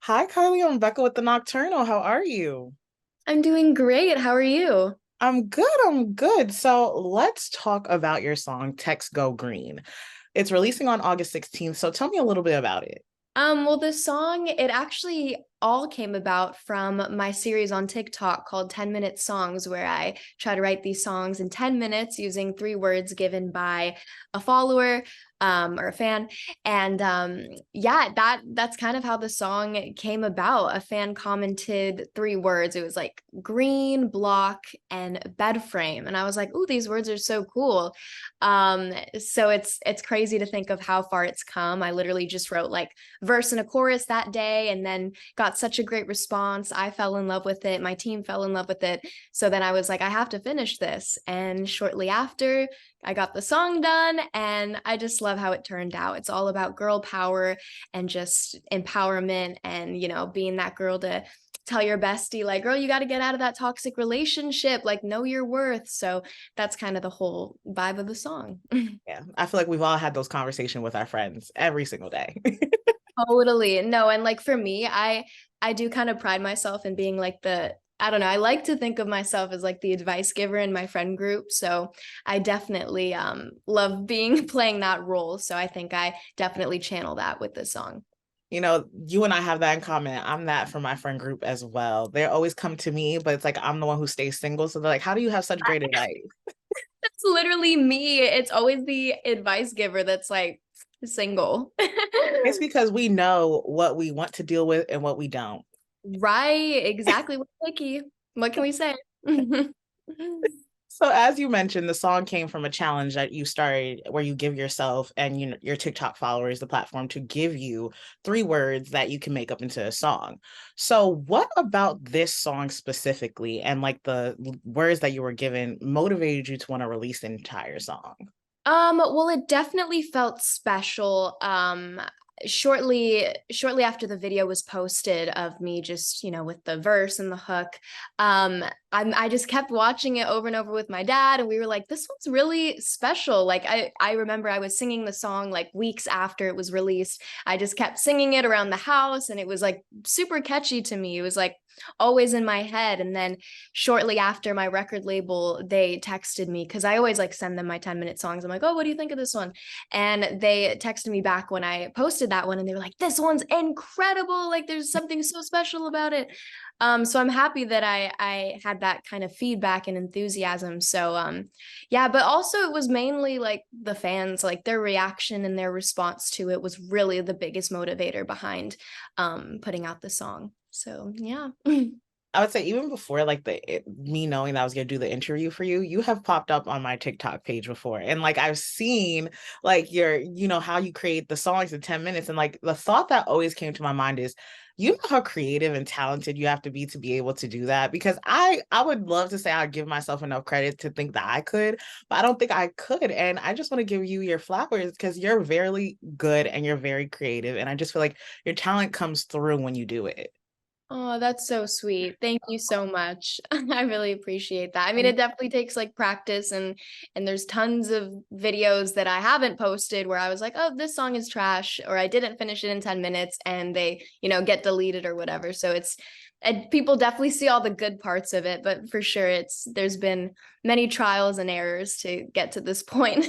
Hi, Kylie. I'm Becca with the Nocturnal. How are you? I'm doing great. How are you? I'm good. I'm good. So let's talk about your song, Text Go Green. It's releasing on August 16th. So tell me a little bit about it. Well, the song, it actually all came about from my series on TikTok called 10-Minute Songs, where I try to write these songs in 10 minutes using three words given by a follower or a fan. And yeah, that's kind of how the song came about. A fan commented three words. It was like green, block, and bed frame. And I was like, "Ooh, these words are so cool." So it's crazy to think of how far it's come. I literally just wrote like verse and a chorus that day and then got such a great response. I fell in love with it. My team fell in love with it. So then I was like, I have to finish this. And shortly after, I got the song done and I just love how it turned out. It's all about girl power and just empowerment and, being that girl to tell your bestie, like, girl, you got to get out of that toxic relationship, like, know your worth. So that's kind of the whole vibe of the song. Yeah, I feel like we've all had those conversations with our friends every single day. Totally. No, and like for me, I do kind of pride myself in being like I don't know, I like to think of myself as like the advice giver in my friend group. So I definitely love being playing that role. So I think I definitely channel that with this song. You and I have that in common. I'm that for my friend group as well. They always come to me, but it's like I'm the one who stays single. So they're like, how do you have such great advice? That's literally me. It's always the advice giver that's like single. It's because we know what we want to deal with and what we don't. Right, exactly. We're picky. What can we say? So as you mentioned, the song came from a challenge that you started where you give yourself and your TikTok followers the platform to give you three words that you can make up into a song. So what about this song specifically and like the words that you were given motivated you to want to release the entire song? Well, it definitely felt special. Shortly after the video was posted of me just, with the verse and the hook, I just kept watching it over and over with my dad, and we were like, this one's really special. Like I remember I was singing the song like weeks after it was released. I just kept singing it around the house, and it was like super catchy to me. It was like always in my head. And then shortly after, my record label, they texted me because I always like send them my 10-minute songs. I'm like, oh, what do you think of this one? And they texted me back when I posted that one and they were like, this one's incredible. Like there's something so special about it. So I'm happy that I had that kind of feedback and enthusiasm. So yeah, but also it was mainly like the fans, like their reaction and their response to it was really the biggest motivator behind putting out the song. So yeah. I would say even before like me knowing that I was gonna do the interview for you, you have popped up on my TikTok page before. And like I've seen like how you create the songs in 10 minutes. And like the thought that always came to my mind is, you know how creative and talented you have to be able to do that? Because I would love to say I'd give myself enough credit to think that I could, but I don't think I could. And I just want to give you your flowers because you're very good and you're very creative. And I just feel like your talent comes through when you do it. Oh, that's so sweet. Thank you so much. I really appreciate that. I mean, it definitely takes like practice and there's tons of videos that I haven't posted where I was like, "Oh, this song is trash," or I didn't finish it in 10 minutes and they, get deleted or whatever. So it's and people definitely see all the good parts of it, but for sure there's been many trials and errors to get to this point.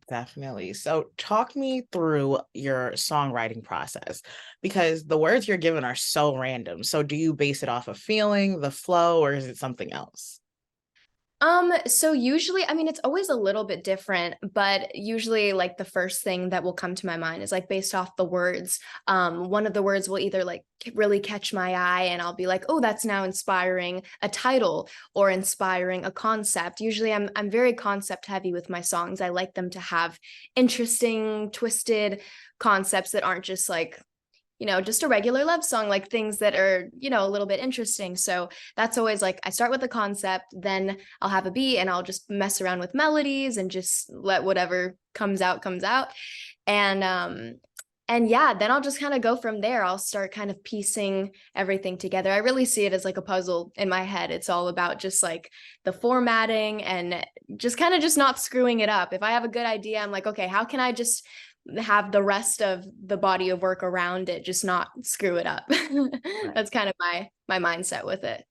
Definitely. So, talk me through your songwriting process because the words you're given are so random. So, do you base it off of feeling, the flow, or is it something else? So usually, I mean, it's always a little bit different, but usually like the first thing that will come to my mind is like based off the words. One of the words will either like really catch my eye and I'll be like, oh, that's now inspiring a title or inspiring a concept. Usually I'm very concept heavy with my songs. I like them to have interesting, twisted concepts that aren't just like just a regular love song, like things that are, a little bit interesting. So that's always like I start with the concept, then I'll have a beat and I'll just mess around with melodies and just let whatever comes out comes out. And yeah, then I'll just kind of go from there. I'll start kind of piecing everything together. I really see it as like a puzzle in my head. It's all about just like the formatting and just kind of just not screwing it up. If I have a good idea, I'm like, okay, how can I just have the rest of the body of work around it, just not screw it up. Right. That's kind of my mindset with it.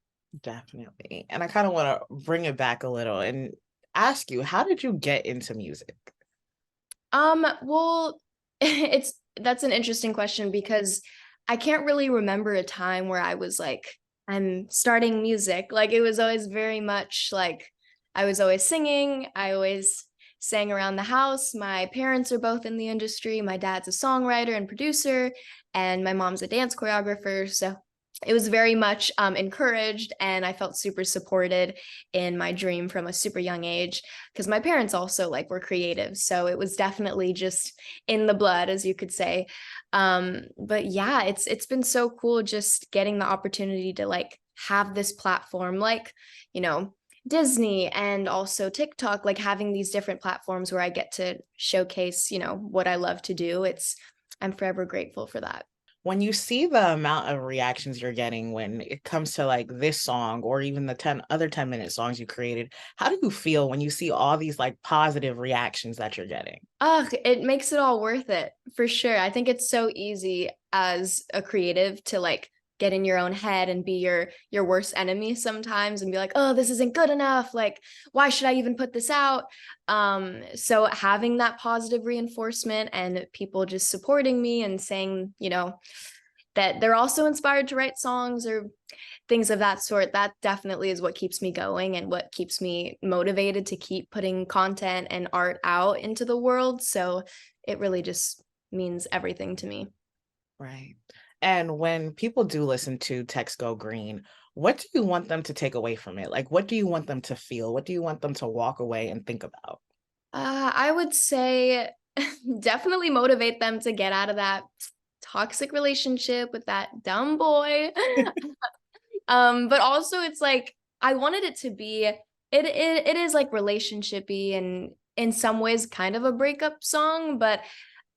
Definitely. And I kind of want to bring it back a little and ask you, how did you get into music? Well, it's that's an interesting question because I can't really remember a time where I was like, I'm starting music. Like it was always very much like I was always singing. I always sang around the house. My parents are both in the industry. My dad's a songwriter and producer, and my mom's a dance choreographer. So it was very much encouraged, and I felt super supported in my dream from a super young age because my parents also like were creative, so it was definitely just in the blood, as you could say. But yeah, it's been so cool just getting the opportunity to like have this platform, like, you know, Disney and also TikTok, like having these different platforms where I get to showcase, what I love to do. I'm forever grateful for that. When you see the amount of reactions you're getting when it comes to like this song or even the 10 other 10-minute songs you created, how do you feel when you see all these like positive reactions that you're getting? Ugh, it makes it all worth it for sure. I think it's so easy as a creative to like get in your own head and be your worst enemy sometimes and be like, "Oh, this isn't good enough. Like, why should I even put this out?" So having that positive reinforcement and people just supporting me and saying, that they're also inspired to write songs or things of that sort, that definitely is what keeps me going and what keeps me motivated to keep putting content and art out into the world. So it really just means everything to me. Right. And when people do listen to Text Go Green, what do you want them to take away from it? Like, what do you want them to feel? What do you want them to walk away and think about? I would say definitely motivate them to get out of that toxic relationship with that dumb boy. But also it's like I wanted it to be it is like relationshipy and in some ways kind of a breakup song, but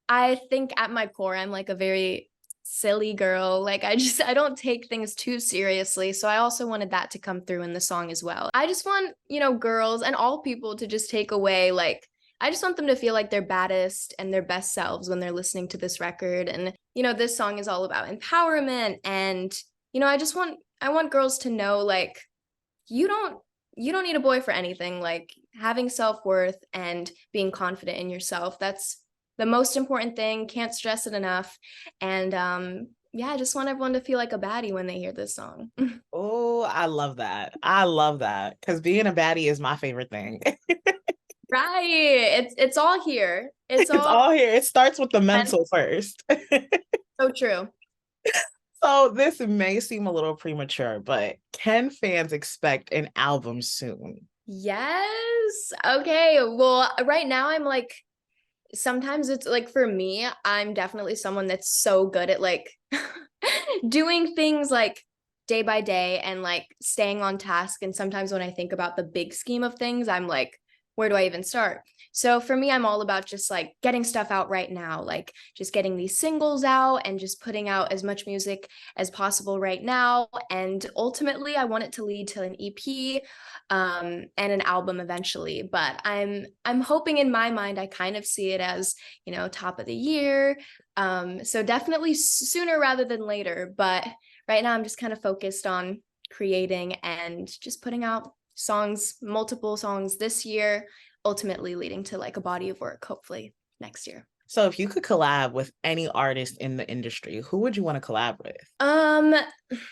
I think at my core I'm like a very silly girl. Like I don't take things too seriously. So I also wanted that to come through in the song as well. I just want, girls and all people to just take away like I just want them to feel like their baddest and their best selves when they're listening to this record. And this song is all about empowerment and I want girls to know like you don't you don't need a boy for anything. Like having self-worth and being confident in yourself, that's the most important thing. Can't stress it enough. And yeah, I just want everyone to feel like a baddie when they hear this song. Oh, I love that. I love that because being a baddie is my favorite thing. Right. It's all here. It's It's all all here. It starts with the mental first. so true. So this may seem a little premature, but can fans expect an album soon? Yes. Okay. Well, right now I'm like sometimes it's like for me, I'm definitely someone that's so good at like doing things like day by day and like staying on task. And sometimes when I think about the big scheme of things, I'm like, where do I even start? So for me, I'm all about just like getting stuff out right now, like just getting these singles out and just putting out as much music as possible right now. And ultimately, I want it to lead to an EP and an album eventually. But I'm hoping in my mind, I kind of see it as, top of the year. So definitely sooner rather than later. But right now I'm just kind of focused on creating and just putting out songs, multiple songs this year, ultimately leading to like a body of work, hopefully next year. So if you could collab with any artist in the industry, who would you want to collab with? Um,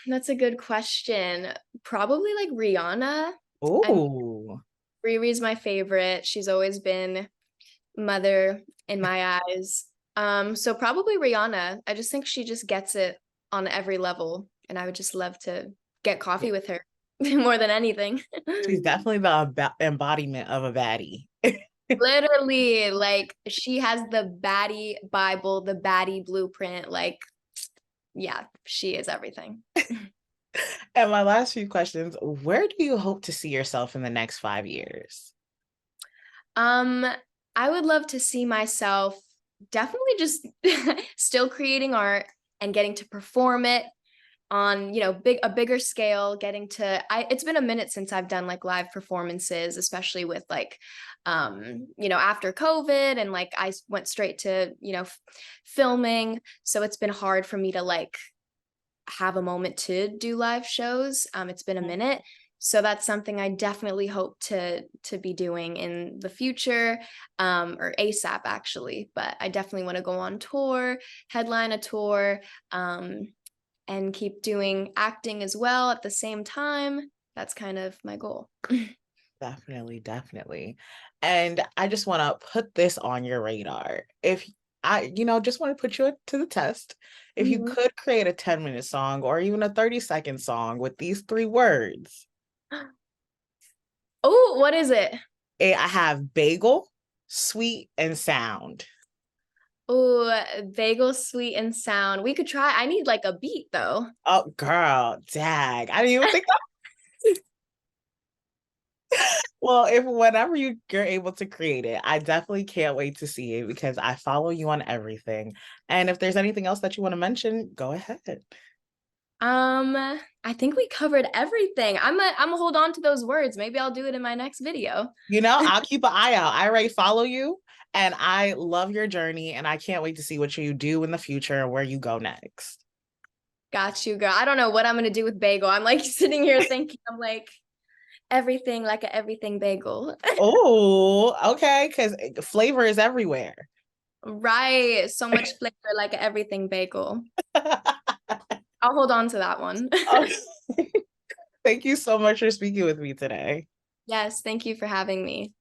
that's a good question. Probably like Rihanna. I'm Oh, Riri's my favorite. She's always been mother in my eyes. So probably Rihanna. I just think she just gets it on every level, and I would just love to get coffee with her more than anything. she's definitely the embodiment of a baddie. Literally, like she has the baddie Bible, the baddie blueprint. Like, yeah, she is everything. And my last few questions, where do you hope to see yourself in the next 5 years? Um, I would love to see myself definitely just still creating art and getting to perform it on, a bigger scale, getting to it's been a minute since I've done like live performances, especially with like after COVID, and like I went straight to, filming. So it's been hard for me to like have a moment to do live shows. It's been a minute. So that's something I definitely hope to be doing in the future, or ASAP actually. But I definitely want to go on tour, headline a tour, and keep doing acting as well at the same time. That's kind of my goal. Definitely, definitely. And I just want to put this on your radar. If I, just want to put you to the test. If you Mhm. could create a 10-minute song or even a 30-second song with these three words, Oh, what is it? I have bagel, sweet, and sound. Oh, bagel, sweet, and sound. We could try. I need like a beat though. Oh, girl, dag. I didn't even think. Well, if whenever you're able to create it, I definitely can't wait to see it because I follow you on everything. And if there's anything else that you want to mention, go ahead. I think we covered everything. I'm gonna hold on to those words. Maybe I'll do it in my next video. I'll keep an eye out. I already follow you and I love your journey and I can't wait to see what you do in the future and where you go next. Got you, girl. I don't know what I'm gonna do with bagel. I'm like sitting here thinking, I'm like everything like a everything bagel. Oh, okay, because flavor is everywhere. Right. So much flavor like a everything bagel. I'll hold on to that one. Okay. Thank you so much for speaking with me today. Yes, thank you for having me.